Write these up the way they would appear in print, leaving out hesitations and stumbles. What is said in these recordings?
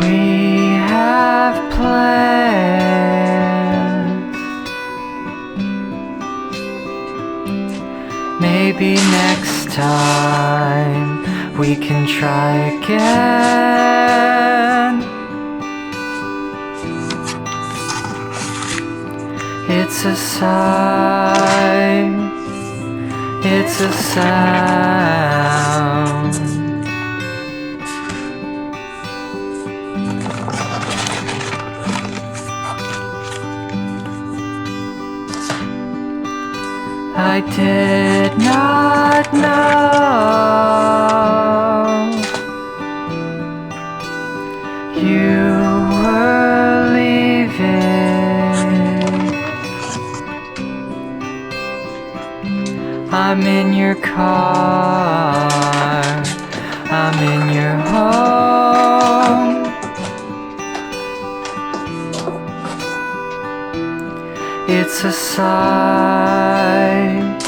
We have plans. Maybe next time we can try again. It's a sign. It's a sound. I did not know you were leaving. I'm in your car, I'm in your home. It's a sight,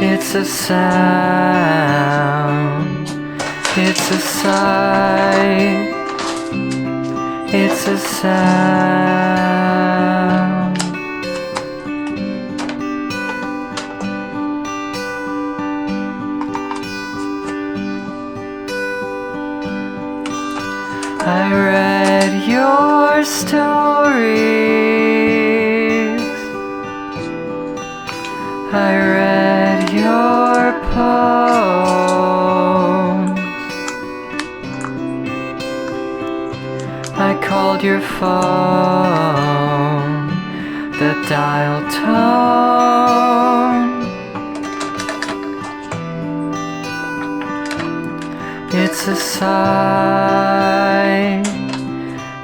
it's a sound. It's a sight, it's a sound. I read your stories, I read your poems, I called your phone, the dial tone. It's a sight,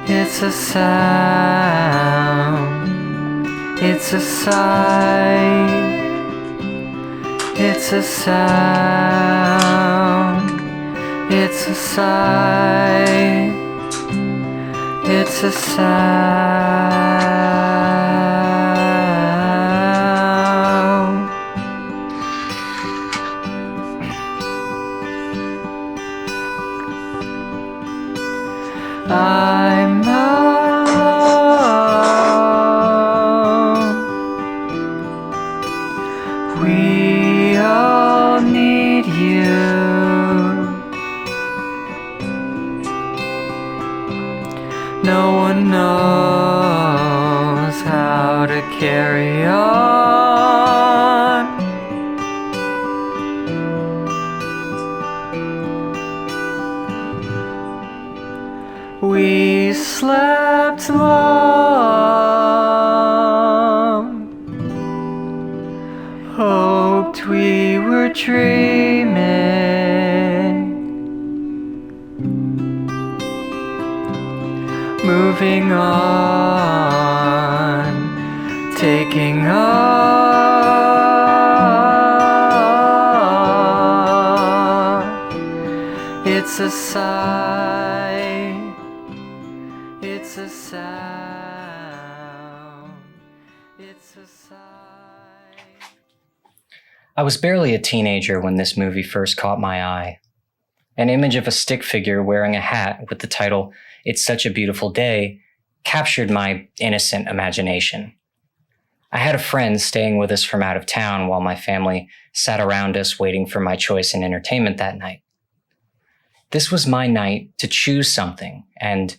it's a sound. It's a sight, it's a sound. It's a sight, it's a sound. I'm alone. We all need you. No one knows how to carry on. We slept long, hoped we were dreaming, moving on, taking off. It's a sigh, it's a sound, it's a sigh. I was barely a teenager when this movie first caught my eye. An image of a stick figure wearing a hat with the title, "It's Such a Beautiful Day," captured my innocent imagination. I had a friend staying with us from out of town while my family sat around us waiting for my choice in entertainment that night. This was my night to choose something, and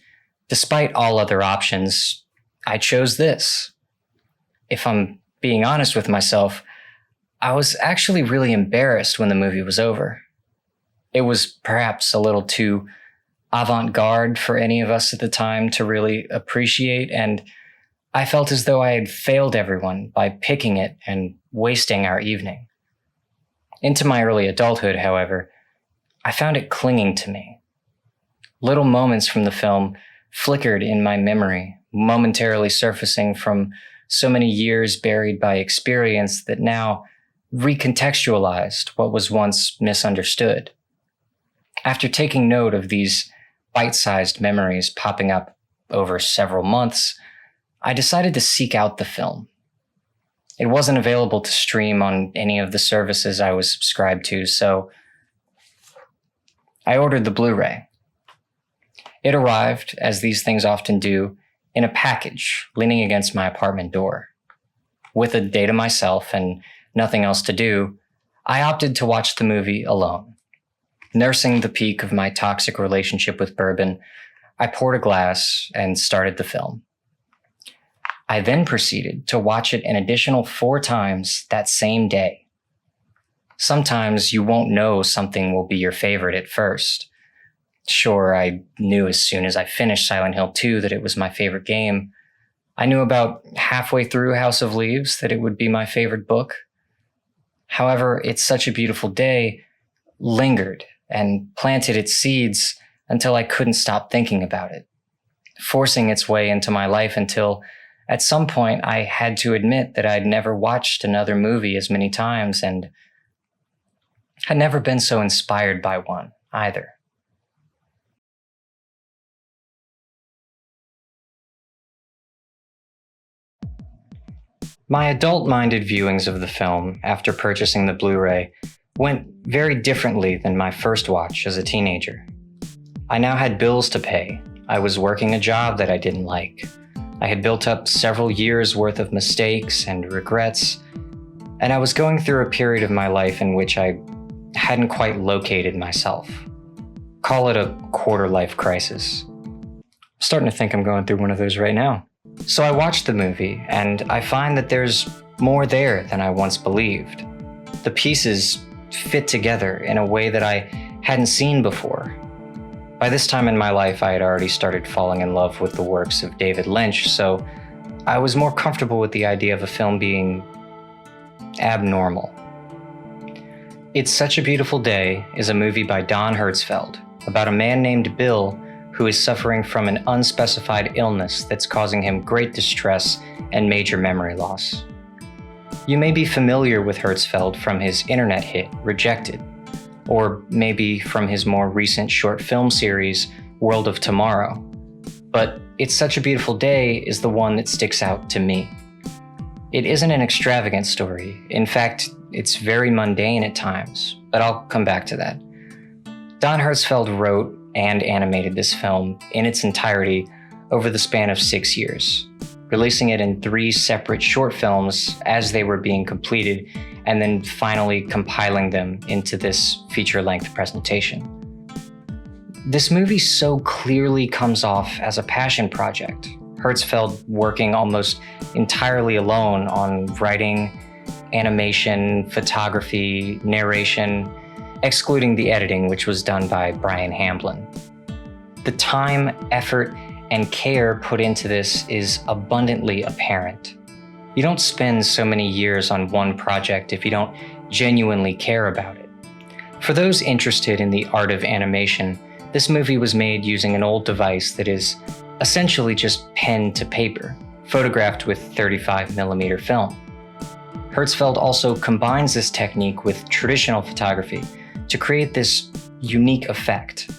despite all other options, I chose this. If I'm being honest with myself, I was actually really embarrassed when the movie was over. It was perhaps a little too avant-garde for any of us at the time to really appreciate, and I felt as though I had failed everyone by picking it and wasting our evening. Into my early adulthood, however, I found it clinging to me. Little moments from the film flickered in my memory, momentarily surfacing from so many years buried by experience that now recontextualized what was once misunderstood. After taking note of these bite-sized memories popping up over several months, I decided to seek out the film. It wasn't available to stream on any of the services I was subscribed to, so I ordered the Blu-ray. It arrived, as these things often do, in a package leaning against my apartment door. With a day to myself and nothing else to do, I opted to watch the movie alone. Nursing the peak of my toxic relationship with bourbon, I poured a glass and started the film. I then proceeded to watch it an additional 4 times that same day. Sometimes you won't know something will be your favorite at first. Sure, I knew as soon as I finished Silent Hill 2 that it was my favorite game. I knew about halfway through House of Leaves that it would be my favorite book. However, It's Such a Beautiful Day lingered and planted its seeds until I couldn't stop thinking about it, forcing its way into my life until at some point I had to admit that I'd never watched another movie as many times and had never been so inspired by one either. My adult-minded viewings of the film after purchasing the Blu-ray went very differently than my first watch as a teenager. I now had bills to pay. I was working a job that I didn't like. I had built up several years' worth of mistakes and regrets, and I was going through a period of my life in which I hadn't quite located myself. Call it a quarter-life crisis. I'm starting to think I'm going through one of those right now. So I watched the movie, and I find that there's more there than I once believed. The pieces fit together in a way that I hadn't seen before. By this time in my life, I had already started falling in love with the works of David Lynch, so I was more comfortable with the idea of a film being abnormal. It's Such a Beautiful Day is a movie by Don Hertzfeldt about a man named Bill who is suffering from an unspecified illness that's causing him great distress and major memory loss. You may be familiar with Hertzfeldt from his internet hit, Rejected, or maybe from his more recent short film series, World of Tomorrow. But It's Such a Beautiful Day is the one that sticks out to me. It isn't an extravagant story. In fact, it's very mundane at times, but I'll come back to that. Don Hertzfeldt wrote and animated this film in its entirety over the span of 6 years, releasing it in 3 separate short films as they were being completed, and then finally compiling them into this feature-length presentation. This movie so clearly comes off as a passion project, Hertzfeldt working almost entirely alone on writing, animation, photography, narration, excluding the editing, which was done by Brian Hamblin. The time, effort, and care put into this is abundantly apparent. You don't spend so many years on one project if you don't genuinely care about it. For those interested in the art of animation, this movie was made using an old device that is essentially just pen to paper, photographed with 35mm film. Hertzfeldt also combines this technique with traditional photography to create this unique effect.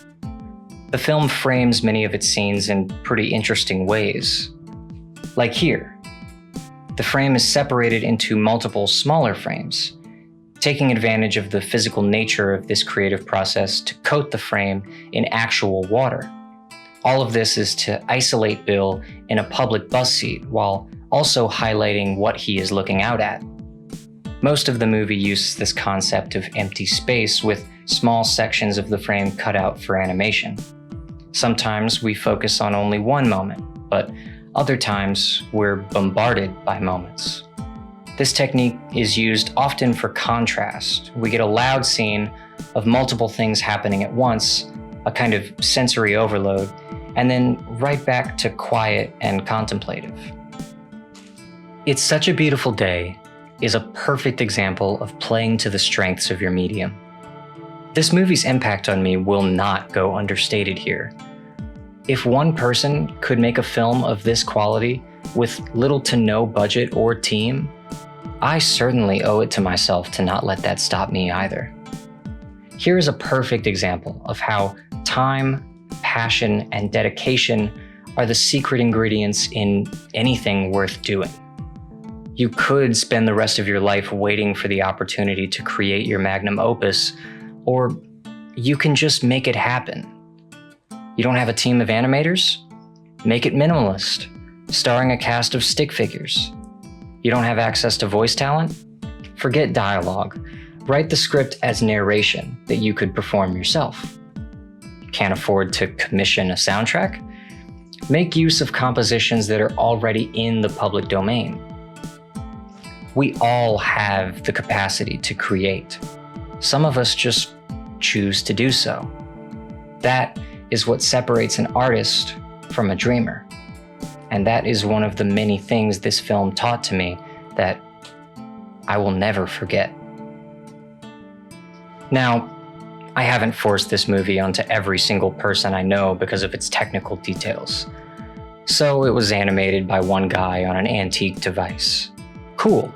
The film frames many of its scenes in pretty interesting ways. Like here, the frame is separated into multiple smaller frames, taking advantage of the physical nature of this creative process to coat the frame in actual water. All of this is to isolate Bill in a public bus seat while also highlighting what he is looking out at. Most of the movie uses this concept of empty space with small sections of the frame cut out for animation. Sometimes we focus on only one moment, but other times we're bombarded by moments. This technique is used often for contrast. We get a loud scene of multiple things happening at once, a kind of sensory overload, and then right back to quiet and contemplative. It's Such a Beautiful Day is a perfect example of playing to the strengths of your medium. This movie's impact on me will not go understated here. If one person could make a film of this quality with little to no budget or team, I certainly owe it to myself to not let that stop me either. Here is a perfect example of how time, passion, and dedication are the secret ingredients in anything worth doing. You could spend the rest of your life waiting for the opportunity to create your magnum opus, or you can just make it happen. You don't have a team of animators? Make it minimalist, starring a cast of stick figures. You don't have access to voice talent? Forget dialogue. Write the script as narration that you could perform yourself. Can't afford to commission a soundtrack? Make use of compositions that are already in the public domain. We all have the capacity to create. Some of us just choose to do so. That is what separates an artist from a dreamer. And that is one of the many things this film taught to me that I will never forget. Now, I haven't forced this movie onto every single person I know because of its technical details. So it was animated by one guy on an antique device. Cool.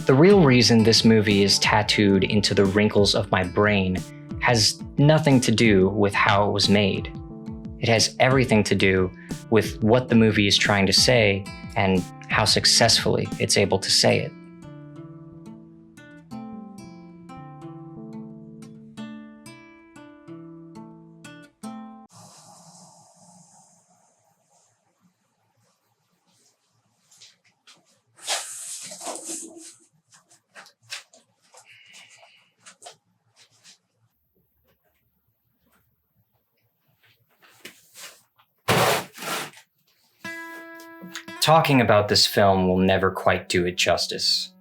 The real reason this movie is tattooed into the wrinkles of my brain has nothing to do with how it was made. It has everything to do with what the movie is trying to say and how successfully it's able to say it. Talking about this film will never quite do it justice.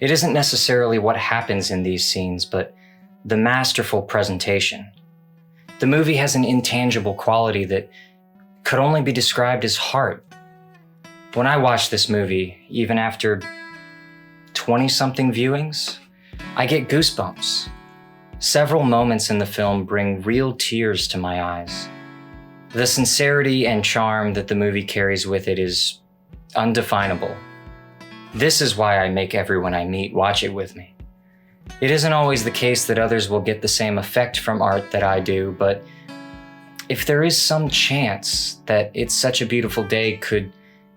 It isn't necessarily what happens in these scenes, but the masterful presentation. The movie has an intangible quality that could only be described as heart. When I watch this movie, even after 20-something viewings, I get goosebumps. Several moments in the film bring real tears to my eyes. The sincerity and charm that the movie carries with it is undefinable. This is why I make everyone I meet watch it with me. It isn't always the case that others will get the same effect from art that I do, but if there is some chance that It's Such a Beautiful Day could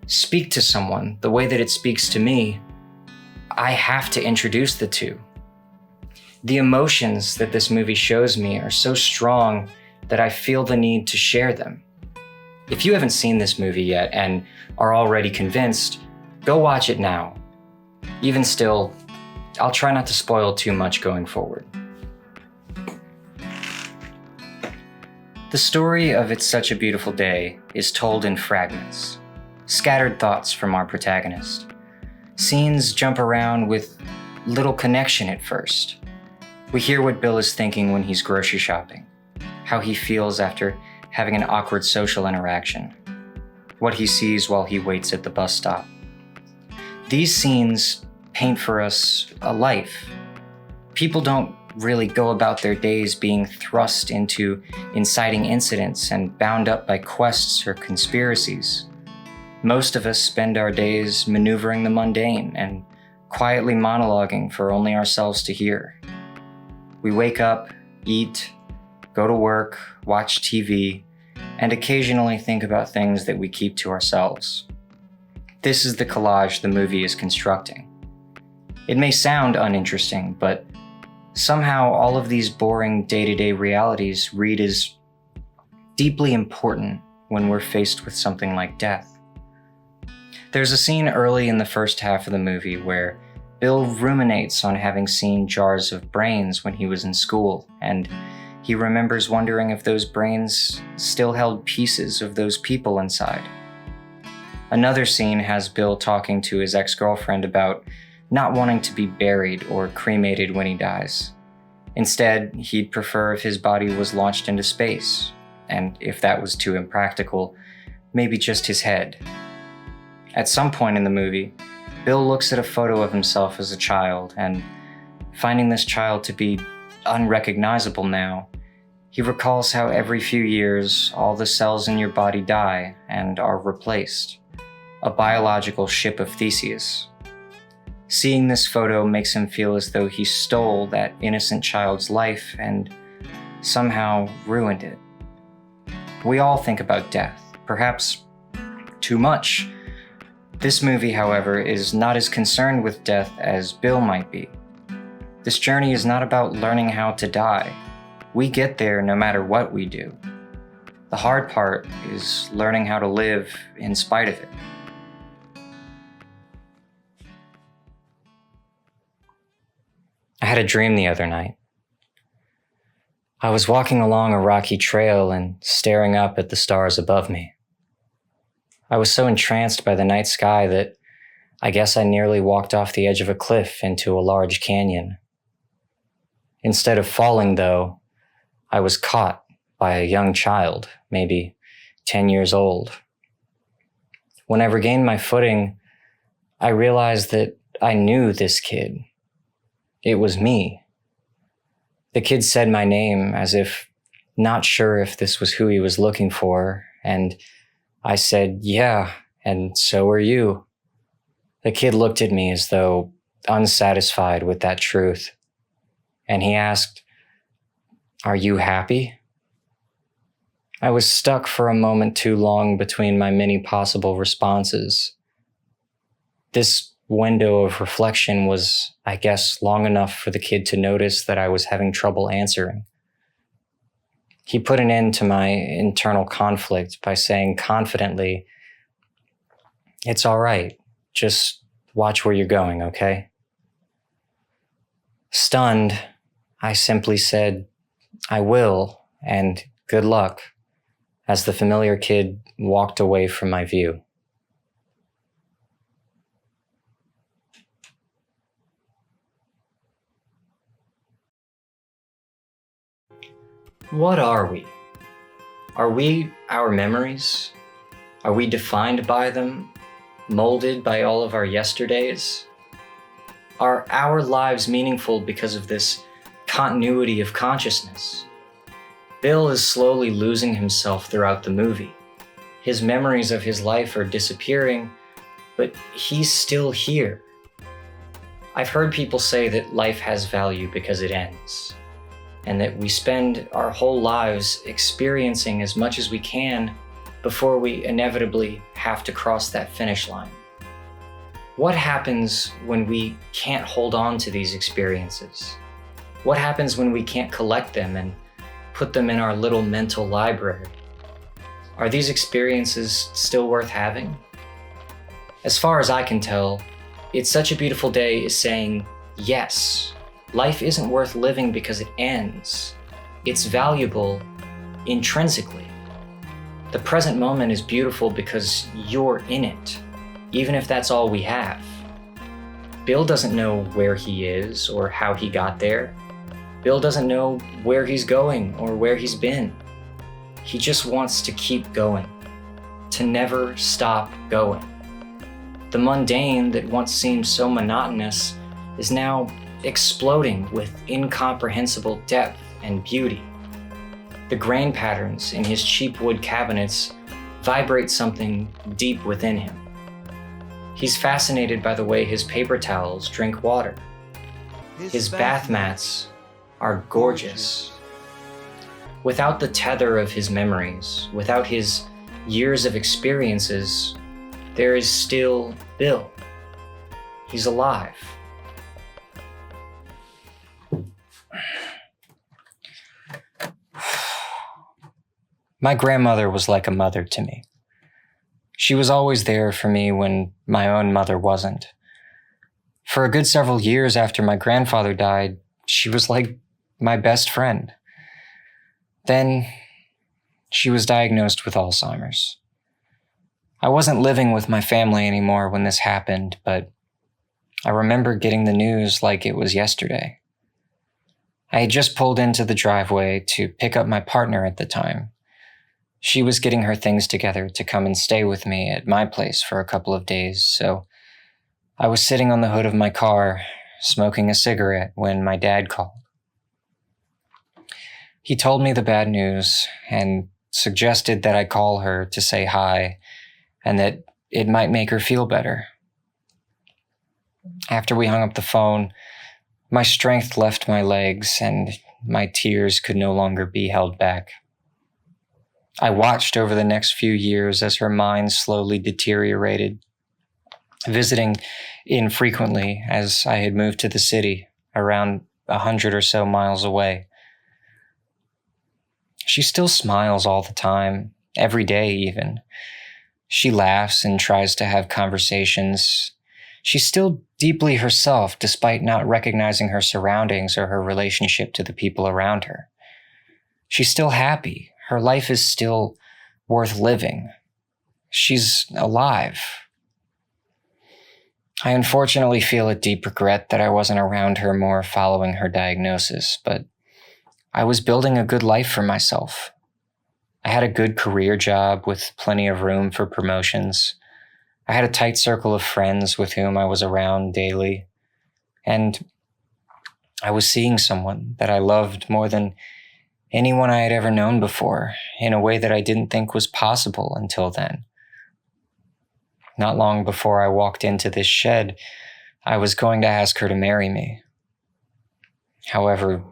speak to someone the way that it speaks to me, I have to introduce the two. The emotions that this movie shows me are so strong that I feel the need to share them. If you haven't seen this movie yet and are already convinced, go watch it now. Even still, I'll try not to spoil too much going forward. The story of It's Such a Beautiful Day is told in fragments, scattered thoughts from our protagonist. Scenes jump around with little connection at first. We hear what Bill is thinking when he's grocery shopping, how he feels after having an awkward social interaction, what he sees while he waits at the bus stop. These scenes paint for us a life. People don't really go about their days being thrust into inciting incidents and bound up by quests or conspiracies. Most of us spend our days maneuvering the mundane and quietly monologuing for only ourselves to hear. We wake up, eat, go to work, watch TV, and occasionally think about things that we keep to ourselves. This is the collage the movie is constructing. It may sound uninteresting, but somehow all of these boring day-to-day realities read as deeply important when we're faced with something like death. There's a scene early in the first half of the movie where Bill ruminates on having seen jars of brains when he was in school, and he remembers wondering if those brains still held pieces of those people inside. Another scene has Bill talking to his ex-girlfriend about not wanting to be buried or cremated when he dies. Instead, he'd prefer if his body was launched into space, and if that was too impractical, maybe just his head. At some point in the movie, Bill looks at a photo of himself as a child, and finding this child to be unrecognizable now, he recalls how every few years, all the cells in your body die and are replaced. A biological ship of Theseus. Seeing this photo makes him feel as though he stole that innocent child's life and somehow ruined it. We all think about death, perhaps too much. This movie, however, is not as concerned with death as Bill might be. This journey is not about learning how to die. We get there no matter what we do. The hard part is learning how to live in spite of it. I had a dream the other night. I was walking along a rocky trail and staring up at the stars above me. I was so entranced by the night sky that I guess I nearly walked off the edge of a cliff into a large canyon. Instead of falling, though, I was caught by a young child, maybe 10 years old. When I regained my footing, I realized that I knew this kid. It was me. The kid said my name as if not sure if this was who he was looking for, and I said, "Yeah, and so are you." The kid looked at me as though unsatisfied with that truth, and he asked, "Are you happy?" I was stuck for a moment too long between my many possible responses. This window of reflection was, I guess, long enough for the kid to notice that I was having trouble answering. He put an end to my internal conflict by saying confidently, "It's all right. Just watch where you're going, okay?" Stunned, I simply said, "I will, and good luck," as the familiar kid walked away from my view. What are we? Are we our memories? Are we defined by them, molded by all of our yesterdays? Are our lives meaningful because of this continuity of consciousness? Bill is slowly losing himself throughout the movie. His memories of his life are disappearing, but he's still here. I've heard people say that life has value because it ends, and that we spend our whole lives experiencing as much as we can before we inevitably have to cross that finish line. What happens when we can't hold on to these experiences? What happens when we can't collect them and put them in our little mental library? Are these experiences still worth having? As far as I can tell, It's Such a Beautiful Day is saying, yes, life isn't worth living because it ends. It's valuable intrinsically. The present moment is beautiful because you're in it, even if that's all we have. Bill doesn't know where he is or how he got there. Bill doesn't know where he's going or where he's been. He just wants to keep going, to never stop going. The mundane that once seemed so monotonous is now exploding with incomprehensible depth and beauty. The grain patterns in his cheap wood cabinets vibrate something deep within him. He's fascinated by the way his paper towels drink water. His bath mats are gorgeous. Without the tether of his memories, without his years of experiences, there is still Bill. He's alive. My grandmother was like a mother to me. She was always there for me when my own mother wasn't. For a good several years after my grandfather died, she was like my best friend. Then she was diagnosed with Alzheimer's. I wasn't living with my family anymore when this happened, but I remember getting the news like it was yesterday. I had just pulled into the driveway to pick up my partner at the time. She was getting her things together to come and stay with me at my place for a couple of days, so I was sitting on the hood of my car, smoking a cigarette when my dad called. He told me the bad news and suggested that I call her to say hi and that it might make her feel better. After we hung up the phone, my strength left my legs and my tears could no longer be held back. I watched over the next few years as her mind slowly deteriorated, visiting infrequently as I had moved to the city, around 100 or so miles away. She still smiles all the time, every day even. She laughs and tries to have conversations. She's still deeply herself despite not recognizing her surroundings or her relationship to the people around her. She's still happy. Her life is still worth living. She's alive. I unfortunately feel a deep regret that I wasn't around her more following her diagnosis, but I was building a good life for myself. I had a good career job with plenty of room for promotions. I had a tight circle of friends with whom I was around daily. And I was seeing someone that I loved more than anyone I had ever known before, in a way that I didn't think was possible until then. Not long before I walked into this shed, I was going to ask her to marry me. However,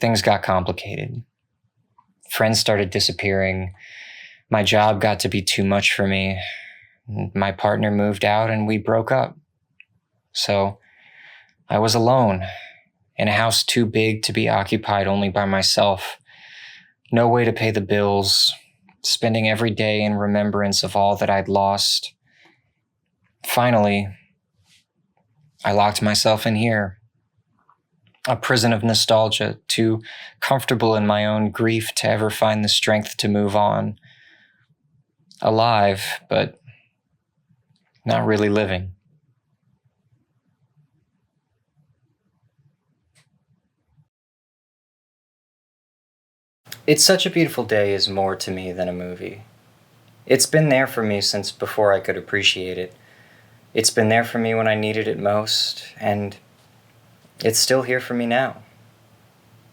things got complicated. Friends started disappearing. My job got to be too much for me. My partner moved out and we broke up. So I was alone in a house too big to be occupied only by myself. No way to pay the bills, spending every day in remembrance of all that I'd lost. Finally, I locked myself in here. A prison of nostalgia, too comfortable in my own grief to ever find the strength to move on. Alive, but not really living. It's Such a Beautiful Day is more to me than a movie. It's been there for me since before I could appreciate it. It's been there for me when I needed it most, and it's still here for me now.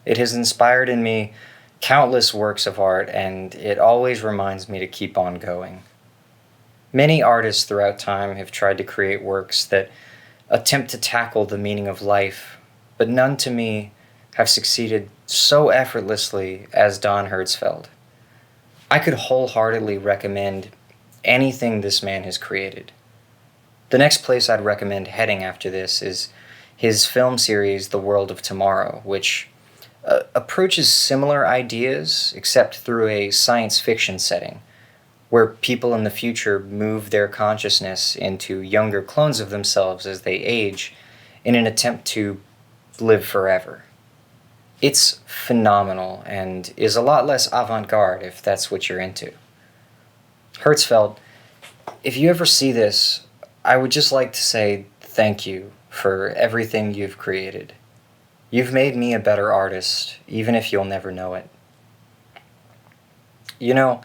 It has inspired in me countless works of art, and it always reminds me to keep on going. Many artists throughout time have tried to create works that attempt to tackle the meaning of life, but none to me have succeeded so effortlessly as Don Hertzfeldt. I could wholeheartedly recommend anything this man has created. The next place I'd recommend heading after this is his film series, The World of Tomorrow, which approaches similar ideas, except through a science fiction setting, where people in the future move their consciousness into younger clones of themselves as they age in an attempt to live forever. It's phenomenal and is a lot less avant-garde if that's what you're into. Hertzfeldt, if you ever see this, I would just like to say thank you for everything you've created. You've made me a better artist, even if you'll never know it. You know,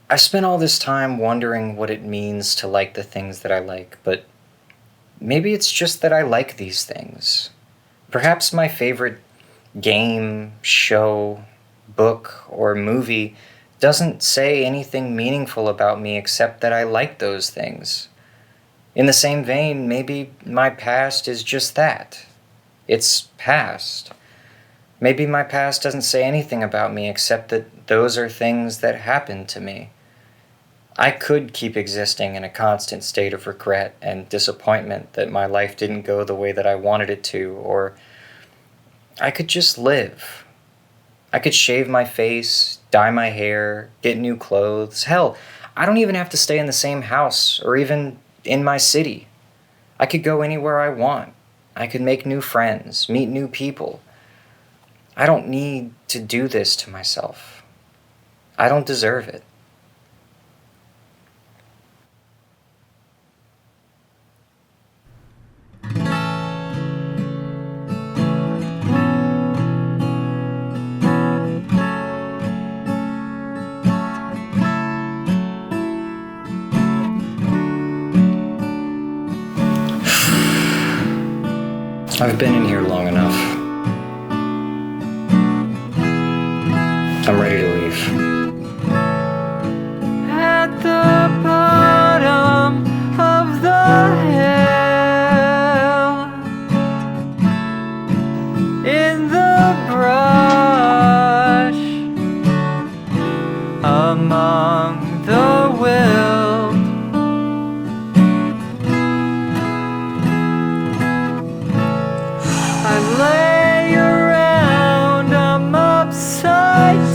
I spent all this time wondering what it means to like the things that I like, but maybe it's just that I like these things. Perhaps my favorite game, show, book, or movie doesn't say anything meaningful about me except that I like those things. In the same vein, maybe my past is just that. It's past. Maybe my past doesn't say anything about me except that those are things that happened to me. I could keep existing in a constant state of regret and disappointment that my life didn't go the way that I wanted it to, or I could just live. I could shave my face, dye my hair, get new clothes. Hell, I don't even have to stay in the same house or even in my city. I could go anywhere I want. I could make new friends, meet new people. I don't need to do this to myself. I don't deserve it. I've been in here long enough. I'm ready to leave. At the bottom of the hill, in the brush, among the wild, I lay around, I'm upside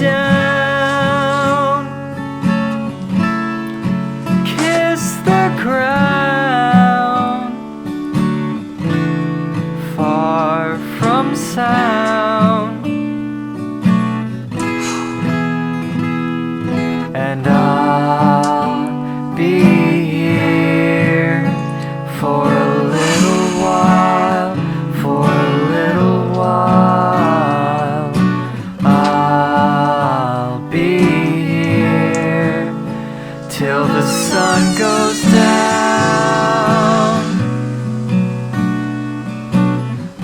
till the sun goes down.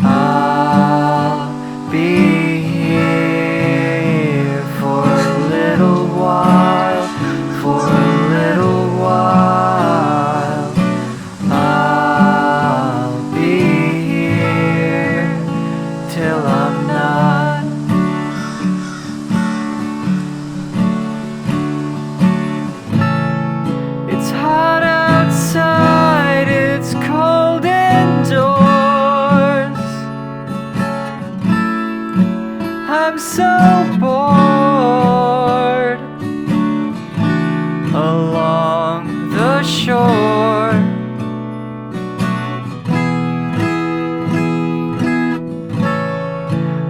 I'll be here for a little while, for a little while. I'll be here till I'm not. It's hot outside, it's cold indoors. I'm so bored along the shore.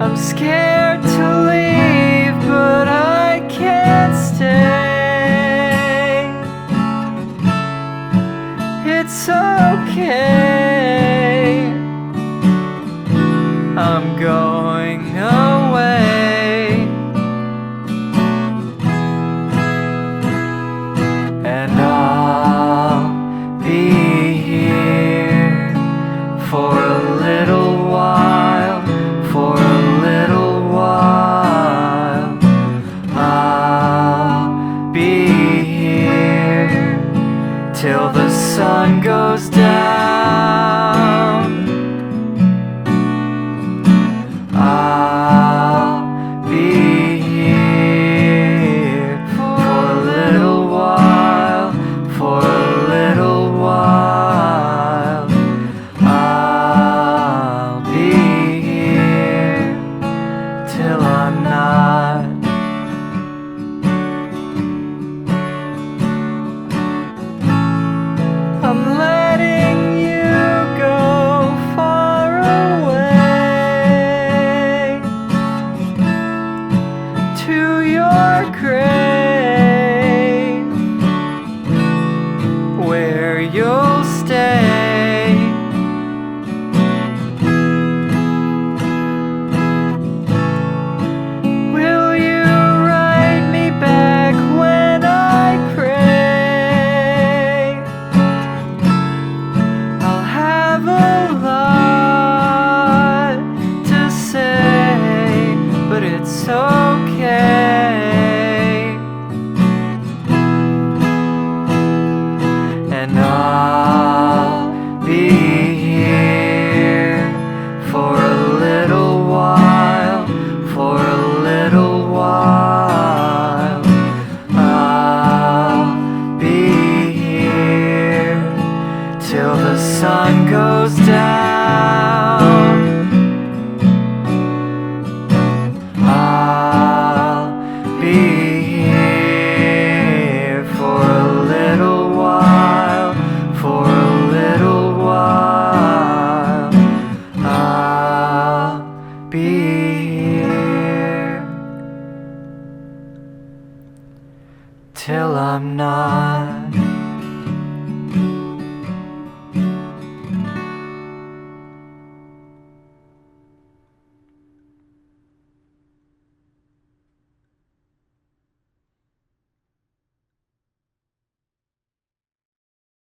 I'm scared to leave, but I can't stay. It's okay, I'm going away. And I'll be here for a little while, for a little while. I'll be here till the sun goes down. I'll be here for a little while, for a little while. I'll be here till I'm not. I'm letting you go far away to your grave, where you'll stay. Will you write me back when I pray? I'll have a lot to say, but it's okay. And I'll be here for a little while, for a little while. I'll be here till the sun goes down. I'll be here for a little while, for a little while. I'll be